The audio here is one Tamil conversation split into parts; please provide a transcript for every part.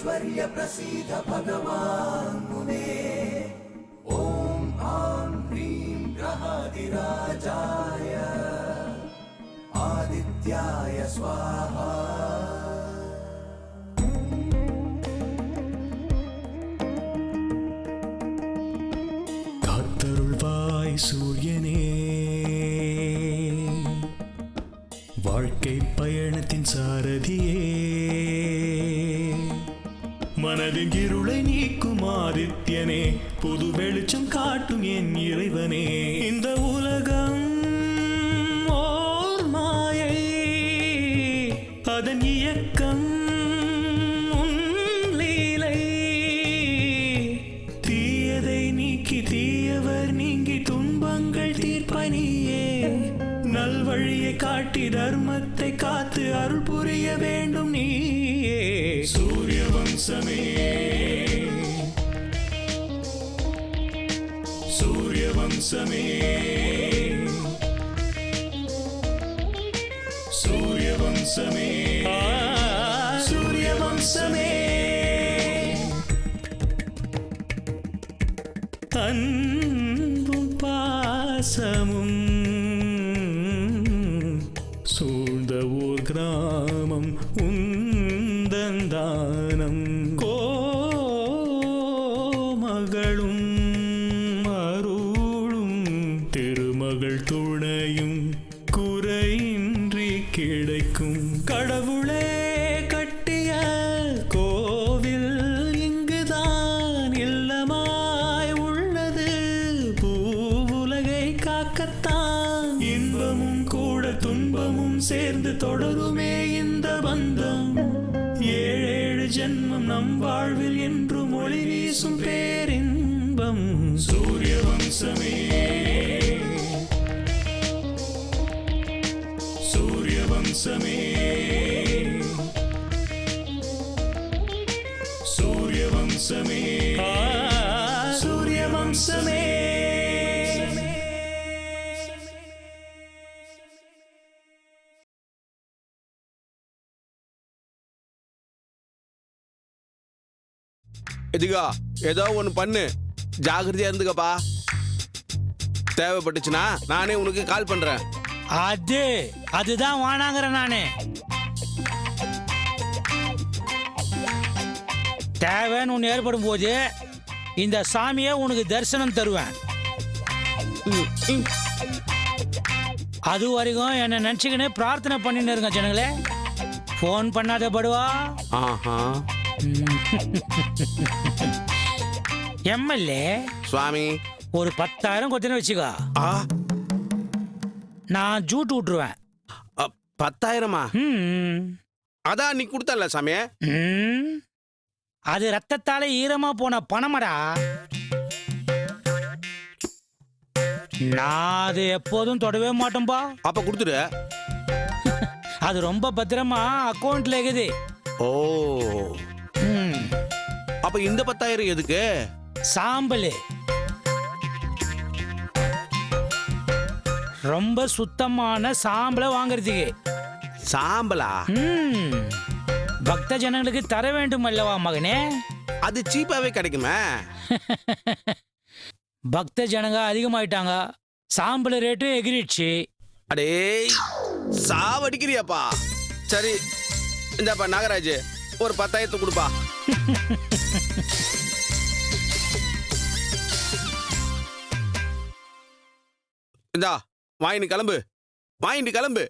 ऐश्वर्य प्रसीद भगवान् मुने ॐ आं ह्रीं ग्रहादिराजाय आदित्याय स्वाहा காத்தருள்வாய் சூரியனே வாழ்க்கை பயணத்தின் சாரதியே மனதின் இருளை நீக்கும் ஆதித்யனே புது வெளிச்சம் காட்டும் என் இறைவனே இந்த உலகம் ஓர் மாயை அதன் இயக்கம் உன் லீலை தீயதை நீக்கி தீயவர் நீங்கி துன்பங்கள் தீர்ப்பனியே நல்வழியை காட்டி தர்மத்தை காத்து அருள் புரிய வேண்டும் நீயே சூரிய வம்சமே சூரிய வம்சமே சூரிய வம்சமே சூரிய வம்சமே அன்பும் பாசமும் சூழ்ந்த ஊர் கிராமம் உந்தந்தானம் கோமகளும் அருளும் திருமகள் துணையும் குறையின்றி கிடைக்கும் கடவுளே கட்டிய கோவில் இங்குதான் இல்லமாய் உள்ளது பூவுலகை காக்கத்தான் இன்பமும் கூட துன்பமும் சேர்ந்து தொடருமே இந்த பந்தம் ஏழேழு ஜென்மம் நம் வாழ்வில் என்றும் ஒளி வீசும் பேரின்பம் சூரிய வம்சமே சூரிய வம்சமே சூரிய வம்சமே சூரிய வம்சமே எதுக்கா ஏதோ ஒன்று பண்ணு, ஜாகிரதையா இருந்துக்கப்பா. தேவைப்பட்டுச்சுன்னா நானே உனக்கு கால் பண்றேன். அதுதான் வானாங்கிறேன் நானு. தேவைன்னு ஒன்று ஏற்படும் போது இந்த சாமியை உனக்கு தரிசனம் தருவேன். அது வரைக்கும் என்ன நினைச்சுக்கின்னு பிரார்த்தனை பண்ணின்னு இருங்க ஜனங்களே. போன் பண்ணாத படுவா. எம்எல்ஏ சுவாமி ஒரு 10,000 கொத்தின வச்சுக்கோ, நான் ஜூட்டு விட்டுருவேன். 10,000மா? அதான் நீ கொடுத்தல சாமி. அது ரத்தத்தால ஈரமா போன பணமடா. நான் அது எப்போதும் தொடவே மாட்டோம்பா. அப்ப கொடுத்துடு. அது ரொம்ப பத்திரமா அக்கௌண்ட்ல இருக்குது. ஓ, அப்ப இந்த 10,000 எதுக்கு? சாம்பல். ரொம்ப சுத்தமான சாம்பலை வாங்குறதுக்கு. சாம்பலா? பக்த ஜனங்களுக்கு தர வேண்டும் அல்லவா மகனே? அது சீப்பாவே கிடைக்குமே. பக்த ஜனங்க அதிகமாயிட்டாங்க, சாம்பல் ரேட்டும் எகிரிடுச்சு. அடே சாவடிக்கிறியாப்பா. சரி இந்தாப்பா நாகராஜ், ஒரு 10,000 கொடுப்பா. இந்தா வாங்கிட்டு கிளம்பு, வாங்கிட்டு கிளம்பு.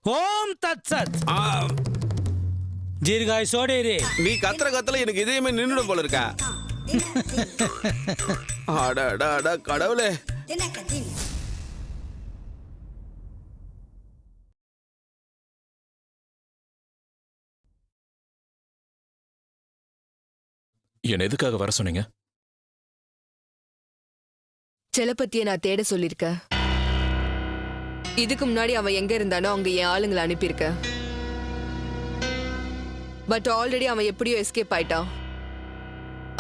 ஓம் தத் சத். தீர்காயுசோட இரு. நீ கத்தல எனக்கு இதயமே நின்னுடும் போல இருக்கா. அடடா கடவுளே. என்ன எதுக்காக வர சொன்னீங்க? செலப்பத்திய நான் தேட சொல்லிருக்கேன். இதுக்கு முன்னாடி அவன் எங்க இருந்தானோ அங்க என் ஆளுங்களை அனுப்பியிருக்க. பட் ஆல்ரெடி அவன் எப்படியோ எஸ்கேப் ஆயிட்டான்.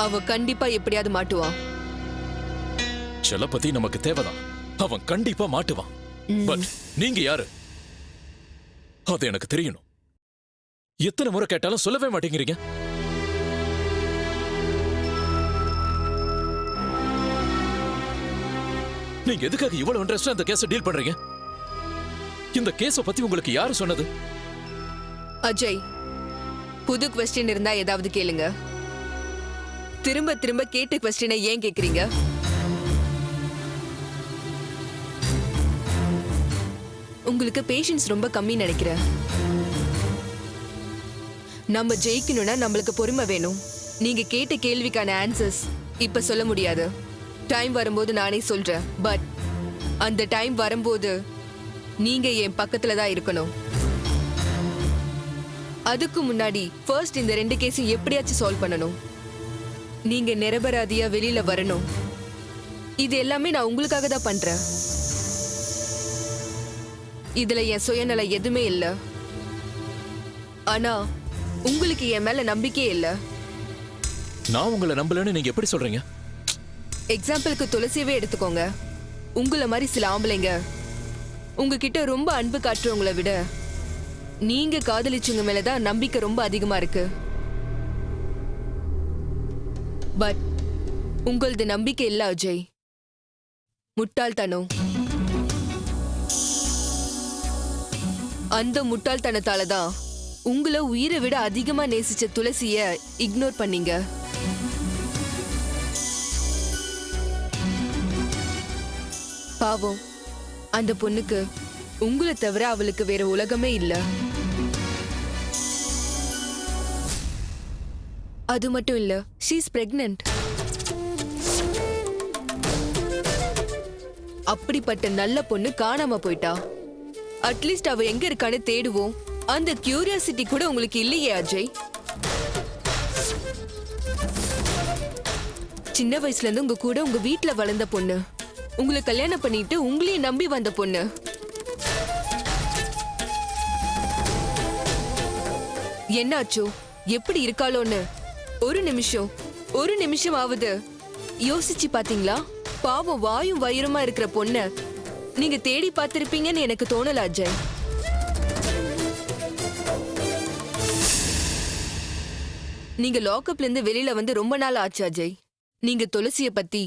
அவ கண்டிப்பா எப்படியாவது மாட்டுவான். செலப்பத்தி நமக்கு தேவைதான், அவன் கண்டிப்பா மாட்டுவான். பட் நீங்க யாரு? அது எனக்கு தெரியணும். எத்தனை முறை கேட்டாலும் சொல்லவே மாட்டேங்கிறீங்க. நீங்க எதுக்காக இவ்வளவு இன்ட்ரெஸ்டா இந்த கேஸை டீல் பண்றீங்க? இந்த கேஸ பத்தி உங்களுக்கு யாரு சொன்னது? அஜய், புது கொஸ்டின் இருந்தா ஏதாவது கேளுங்க. திரும்ப திரும்ப கேட்ட கொஸ்டினை ஏன் கேக்குறீங்க? உங்களுக்கு பேஷன்ஸ் ரொம்ப கம்மி நினைக்கிறேன். நம்ம ஜெயிக்கணும்னா நம்மளுக்கு பொறுமை வேணும். நீங்க கேட்ட கேள்விக்கான ஆன்சர்ஸ் இப்ப சொல்ல முடியாது. டைம் வரும்போது நானே சொல்றேன். பட் அந்த டைம் வரும்போது நீங்க என் பக்கத்துல தான் இருக்கணும். அதுக்கு முன்னாடி ஃபர்ஸ்ட் இந்த 2 கேஸும் எப்படியாச்சும் சால்வ் பண்ணணும். நீங்க நிரபராதியா வெளியில வரணும். இது எல்லாமே நான் உங்களுக்காக தான் பண்றேன். இதுல என் சுயநலம் எதுவுமே இல்ல. ஆனா உங்களுக்கு என் மேல நம்பிக்கையே இல்ல. நான் உங்களை நம்பலன்னு நீங்க எப்படி சொல்றீங்க? எக்ஸாம்பிளுக்கு துளசியவே எடுத்துக்கோங்க. உங்களை மாதிரி சில ஆம்பளைங்க உங்ககிட்ட ரொம்ப அன்பு காட்டுறவங்கள விட நீங்க காதலிச்சவங்க மேலதான் நம்பிக்கை ரொம்ப அதிகமா இருக்கு. பட் உங்களது நம்பிக்கை இல்ல அஜய், முட்டாள்தனம். அந்த முட்டாள்தனத்தால தான் உங்களை உயிரை விட அதிகமா நேசிச்ச துளசிய இக்னோர் பண்ணீங்க. பாவம், அந்த பொண்ணுக்கு உங்களை தவிர அவளுக்கு வேற உலகமே இல்ல. அது மட்டும் இல்ல, she is pregnant. அப்படிப்பட்ட நல்ல பொண்ணு காணாம போயிட்டா. அட்லீஸ்ட் அவ எங்க இருக்கான்னு தேடுவோம். அந்த கியூரியாசிட்டி கூட உங்களுக்கு இல்லையே அஜய். சின்ன வயசுல இருந்து உங்க கூட உங்க வீட்டுல வளர்ந்த பொண்ணு, உங்களை கல்யாணம் பண்ணிட்டு உங்களையும் நம்பி வந்த பொண்ணு. என்னாச்சோ, எப்படி இருக்காளோன்னு ஒரு நிமிஷம் ஆகுது யோசிச்சு பாத்தீங்களா? பாவம், வாயும் வயிறுமா இருக்கிற பொண்ண நீங்க தேடி பார்த்திருப்பீங்கன்னு எனக்கு தோணல அஜய். நீங்க லாக்அப்ல இருந்து வெளியில வந்து ரொம்ப நாள் ஆச்சு அஜய். நீங்க துளசிய பத்தி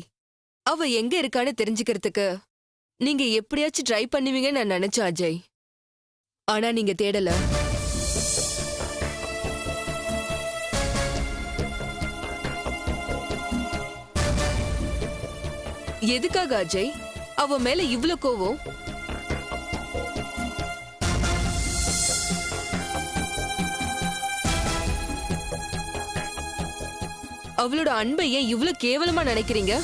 அவ எங்க இருக்கான்னு தெரிஞ்சுக்கிறதுக்கு நீங்க எப்படியாச்சும் ட்ரை பண்ணுவீங்கன்னு நான் நினைச்சேன் அஜய். ஆனா நீங்க தேடல. எதுக்காக அஜய் அவ மேல இவ்ளோ கோவம்? அவளோட அன்பை ஏன் இவ்ளோ கேவலமா நினைக்கிறீங்க?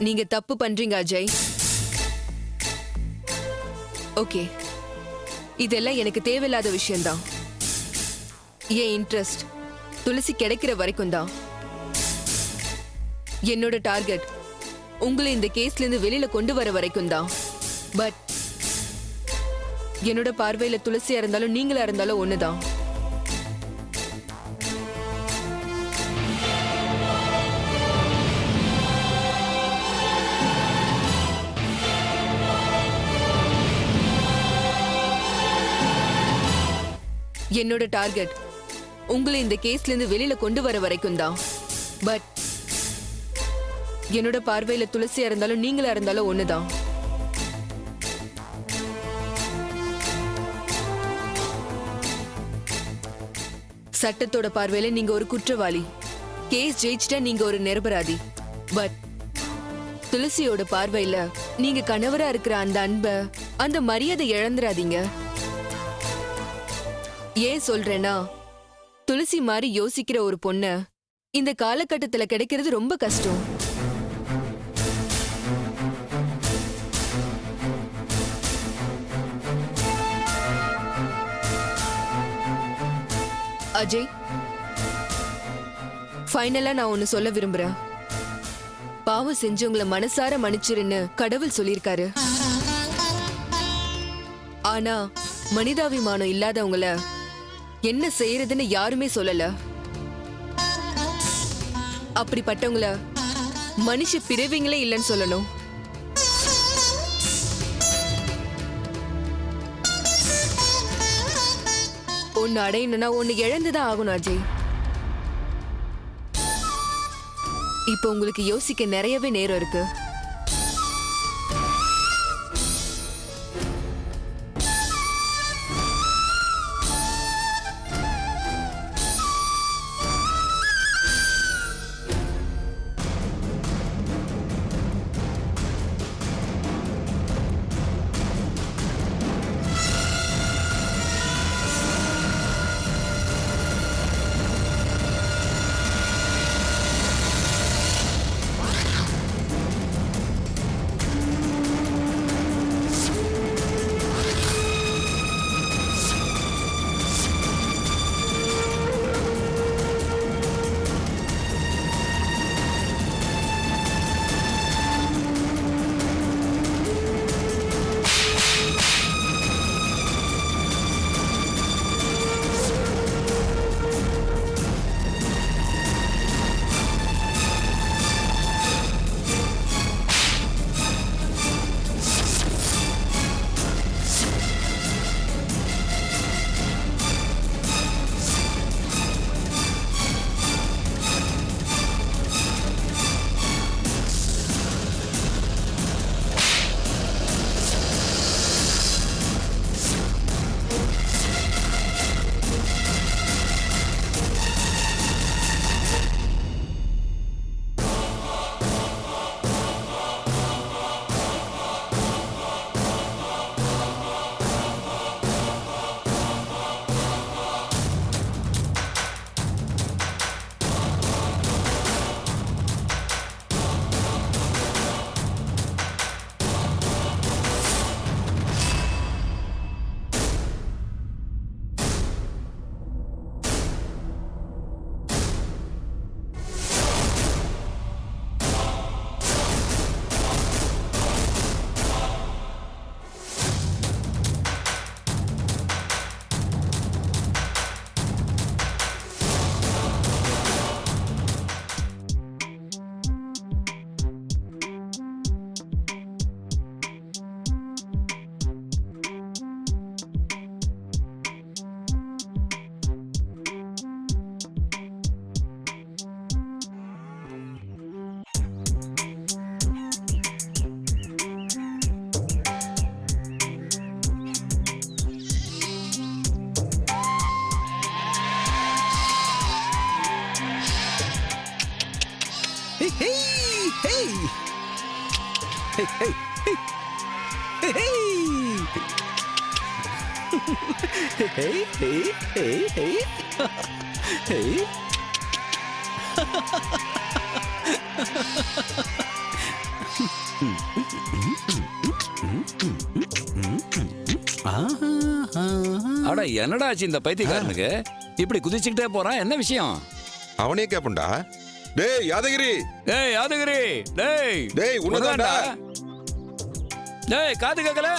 நீங்க தப்பு பண்றீங்க அஜய். ஓகே, இதெல்லாம் எனக்கு தேவையில்லாத விஷயம்தான். என் இன்ட்ரெஸ்ட் துளசி கிடைக்கிற வரைக்கும் தான். என்னோட டார்கெட் உங்களை இந்த கேஸ்ல இருந்து வெளியில கொண்டு வர வரைக்கும் தான். பட் என்னோட பார்வையில துளசியா இருந்தாலும் நீங்களா இருந்தாலும் ஒண்ணுதான். என்னோட டார்கெட் உங்களை இந்த கேஸ்ல இருந்து வெளியில கொண்டு வர வரைக்கும் தான். பட் என்னோட பார்வையில துளசியா இருந்தாலும் நீங்களா இருந்தாலும் ஒண்ணுதான். சட்டத்தோட பார்வையில நீங்க ஒரு குற்றவாளி. கேஸ் ஜெயிச்சிட்டா நீங்க ஒரு நிரபராதி. பட் துளசியோட பார்வையில நீங்க கணவரா இருக்கிற அந்த அன்ப, அந்த மரியாதை இழந்துராதீங்க. ஏன் சொல்றேன்னா, துளசி மாதிரி யோசிக்கிற ஒரு பொண்ண இந்த காலகட்டத்துல கிடைக்கிறது ரொம்ப கஷ்டம். அஜய், ஃபைனலா நான் ஒன்னு சொல்ல விரும்புறேன். பாவம் செஞ்சவங்கள மனசார மன்னிச்சிருன்னு கடவுள் சொல்லியிருக்காரு. ஆனா மனிதாபிமானம் இல்லாதவங்கள என்ன செய்யறதுன்னு யாருமே சொல்லல. அப்படிப்பட்டவங்கள மனுஷ பிறவிங்களே இல்லைன்னு சொல்லணும். ஒன்னு அடையணும்னா ஒன்னு இழந்துதான் ஆகணும் அஜய். இப்போ உங்களுக்கு யோசிக்க நிறையவே நேரம் இருக்கு. அட என்னடா ஆச்சு இந்த பைத்தியக்காரனுக்கு இப்படி குதிச்சுக்கிட்டே போறான்? என்ன விஷயம்? அவனே கேப்பண்டா. டேய் யாதகிரி, டேய் யாதகிரி, டேய் டேய் உனதான்டா. டேய் காது கேக்கல?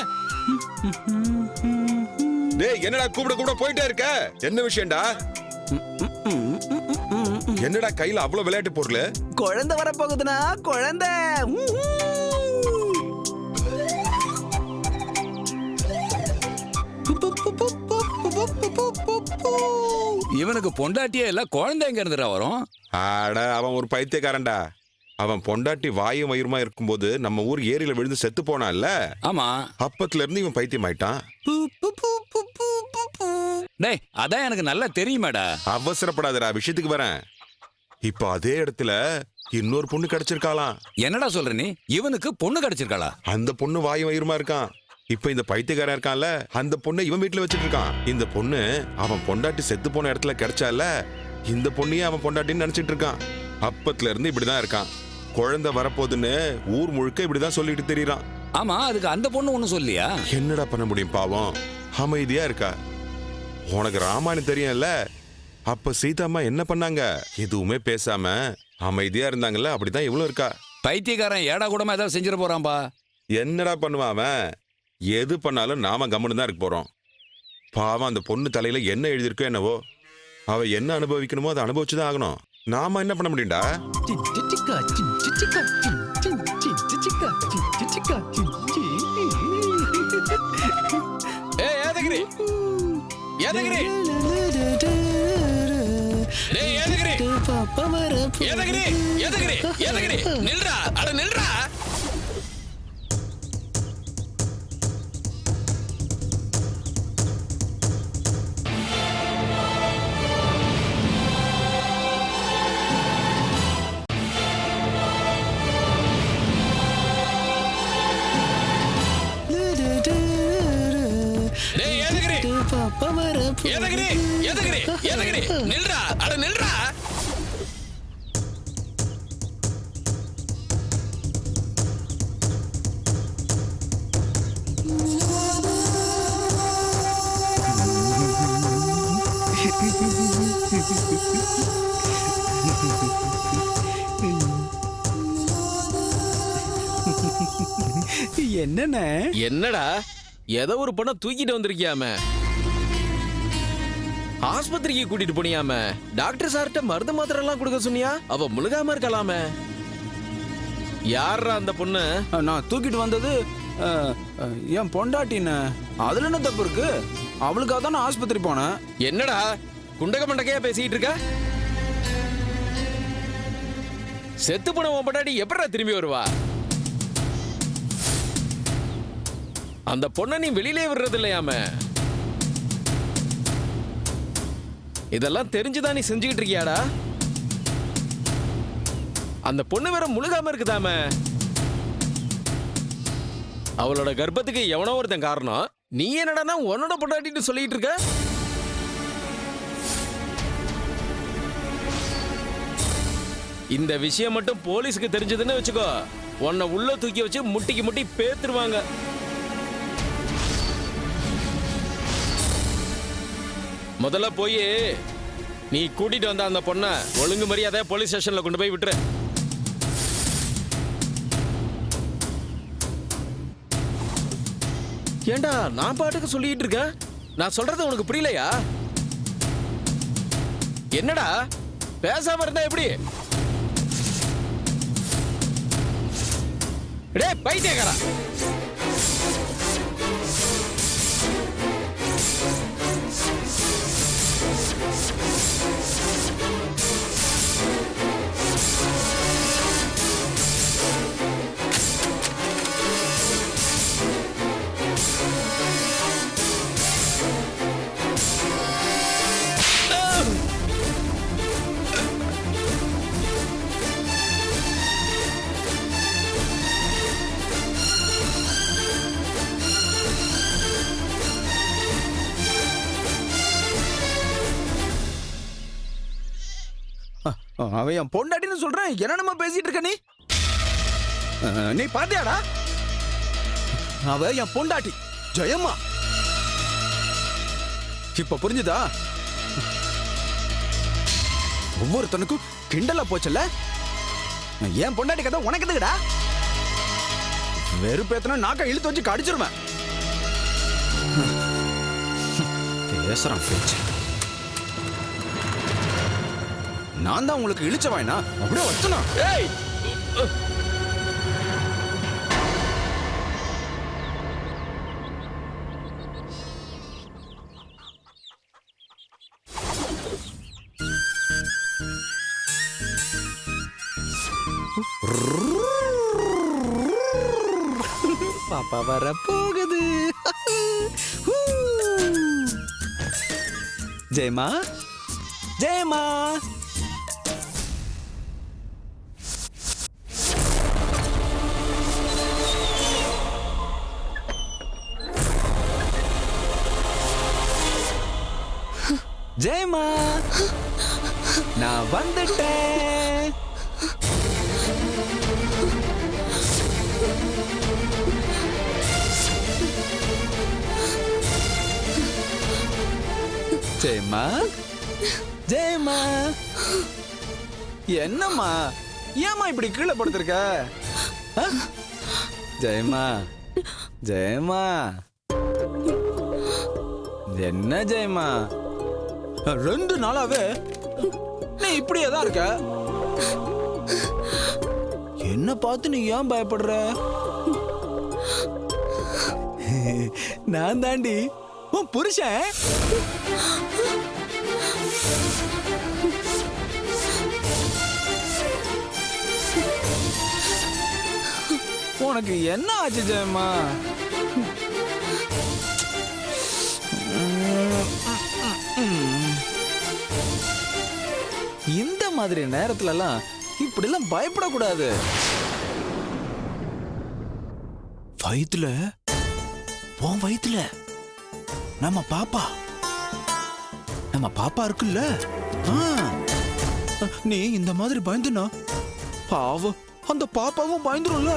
டேய் என்னடா கூப்பிட போயிட்டே இருக்க? என்ன விஷயம்டா? என்னடா கையில அவ்வளவு விளையாட்டு பொருள்? குழந்தை வர போகுதுனா குழந்தை. இவனுக்கு பொண்டாட்டியே இல்ல, குழந்தை எங்க இருந்துடா வரும்? ஆட அவன் ஒரு பைத்தியக்காரன்டா. அவன் பொண்டாட்டி வாயும் வயிறுமா இருக்கும்போது நம்ம ஊர் ஏரியில விழுந்து செத்து போனான்ல. ஆமா, அப்பத்துல இருந்து இவன் பைத்தியம் ஆயிட்டான். டேய் அதான் எனக்கு நல்லா தெரியுமேடா. அவசரப்படாதடா, விஷயத்துக்கு வரேன். இப்ப அதே இடத்துல இன்னொரு பொண்ணு கிடைச்சிருக்காளாம். என்னடா சொல்ற நீ? இவனுக்கு பொண்ணு கிடைச்சிருக்காளா? அந்த பொண்ணு வாயும் வயிறுமா இருக்கான். இப்ப இந்த பைத்தியக்காரன் இருக்கான்ல, அந்த பொண்ணை இவன் வீட்டுல வச்சிட்டு இருக்கான். இந்த பொண்ணு அவன் பொண்டாட்டி செத்து போன இடத்துல கிடைச்சால, இந்த பொண்ணையே அவன் பொண்டாட்டின்னு நினைச்சிட்டு இருக்கான். அப்பத்துல இருந்து இப்படிதான் இருக்கான். குழந்தை வரப்போகுதுன்னு ஊர் முழுக்க இப்படிதான் சொல்லிட்டு தெரியறான். ஆமா, அதுக்கு அந்த பொண்ணு ஒண்ணும் சொல்லியா? என்னடா பண்ண முடியும், பாவம் அமைதியா இருக்கா. உனக்கு ராமாயணம் தெரியும்ல, அப்ப சீதாம்மா என்ன பண்ணாங்க? எதுவுமே பேசாம அமைதியா இருந்தாங்கல்ல, அப்படிதான் இவ்வளவு இருக்கா. பைத்தியக்காரன் ஏடா கூடமா ஏதாவது செஞ்சிட போறான்பா. என்னடா பண்ணுவான் அவன்? எது பண்ணாலும் நாம கம்முன்னு தான் இருக்க போறோம். பாவம் அந்த பொண்ணு தலையில என்ன எழுதியிருக்கோ என்னவோ, அவ என்ன அனுபவிக்கணுமோ அதை அனுபவிச்சுதான் ஆகணும். நாம என்ன பண்ண முடியும்டா? ஏய் ஏதகிரி, ஏதகிரி, டேய் ஏதகிரி, ஏதகிரி, ஏதகிரி, ஏதகிரி, நில்றா, அட நில்றா. டேய் ஏதகிரி, ஏதகிரி, ஏதகிரி, ஏதகிரி, நில்றா, அட நில்றா. என்னண்ணே? என்னடா ஏதோ ஒரு பொண்ண தூக்கிட்டு வந்திருக்கியாம, ஆஸ்பத்திரிக்கு கூட்டிட்டு போனியாம, டாக்டர் சார்கிட்ட மருந்து மாத்திரை எல்லாம் கொடுக்க சொன்னியா, அவ முழுகாம இருக்கலாமே. யாரா அந்த பொண்ணு? நான் தூக்கிட்டு வந்தது என் பொண்டாட்டின்னு. அதுல என்ன தப்பு இருக்கு? அவளுக்காக தான் நான் ஆஸ்பத்திரி போனேன். என்னடா குண்டக மண்டகையா பேசிட்டு இருக்க? செத்து போன உன் பொண்டாட்டி எப்படா திரும்பி வருவா? அந்த பொண்ணை நீ வெளியிலே விடுறது இல்லையாம. இதெல்லாம் தெரிஞ்சுதான் நீ செஞ்சுக்கிட்டு இருக்கியாடா? அந்த பொண்ணு வேற முழுகாம இருக்குதாம. அவளோட கர்ப்பத்துக்கு எவனோ ஒருத்தன் காரணம். நீ என்னடா உன்னோட பொண்டாட்டின்னு சொல்லிட்டு இருக்க? இந்த விஷயம் மட்டும் போலீஸுக்கு தெரிஞ்சதுன்னு வச்சுக்கோ, உன்னை உள்ள தூக்கி வச்சு முட்டிக்கு முட்டி பேத்துருவாங்க. முதல்ல போய் நீ கூட்டிட்டு வந்த அந்த பொண்ணை ஒழுங்கு மரியாதை போலீஸ் ஸ்டேஷன்ல கொண்டு போய் விட்டுரு. ஏண்டா நான் பாட்டுக்கு சொல்லிட்டு இருக்கேன், நான் சொல்றது உனக்கு புரியலையா? என்னடா பேசாம இருந்தா எப்படி? டேய் பைத்தியக்காரா, அவன் என் பொண்டாட்டின்னு சொல்றேன். என்னென்னமா பேசிட்டு இருக்க நீ? நீ பாத்தியாடா? அவ என் பொண்டாட்டி ஜெயம்மா. இப்ப புரிஞ்சுதா? ஒவ்வொருத்தனுக்கும் கிண்டலா போச்சல்ல. என் பொண்டாட்டி கதை உனக்கு எதுக்குடா? வெறுப்பேத்தன நாக்க இழுத்து வச்சு கடிச்சிருவேன். பேசுறான் பேச்சு. நான் தான் உங்களுக்கு இழிச்சவாயினா அப்படியே வச்சனா? ஏய் பாப்பா வர போகுது. ஜெயமா, ஜெயமா. ஜெயமா, நான் வந்துட்டேன். ஜெயமா, ஜெயமா. என்னம்மா, ஏம்மா இப்படி கீழே படுத்திருக்க? ஜெயமா, ஜெயமா. என்ன ஜெயமா, 2 நாளாவே நீ என்ன இப்படியே தான் இருக்க? என்ன பார்த்து நீ ஏன் பயப்படுற? நான் தாண்டி உன் புருஷன். உனக்கு என்ன ஆச்சு ஜெயம்மா? இந்த மாதிரி நேரத்துலலாம் இப்படிலாம் பயப்படக்கூடாது. வயித்துல உன் வயித்துல நம்ம பாப்பா இருக்குல்ல, நீ இந்த மாதிரி பயந்துனா பாவம் அந்த பாப்பாவும் பயந்துரும்ல.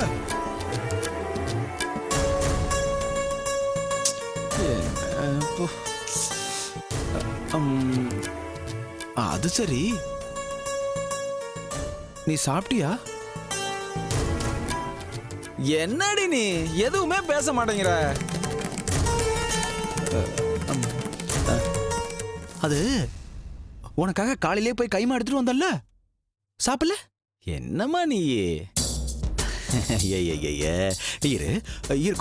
அது சரி, நீ சாப்பிட்டியா? என்னடி நீ எதுவுமே பேச மாட்டேங்கிற? அது உனக்காக காலையிலே போய் கைமா எடுத்துட்டு வந்தல்ல, சாப்பிடல? என்னம்மா நீ? இரு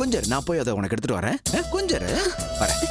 கொஞ்சம் நான் போய் அதை உனக்கு எடுத்துட்டு வரேன். கொஞ்சம் வரேன்.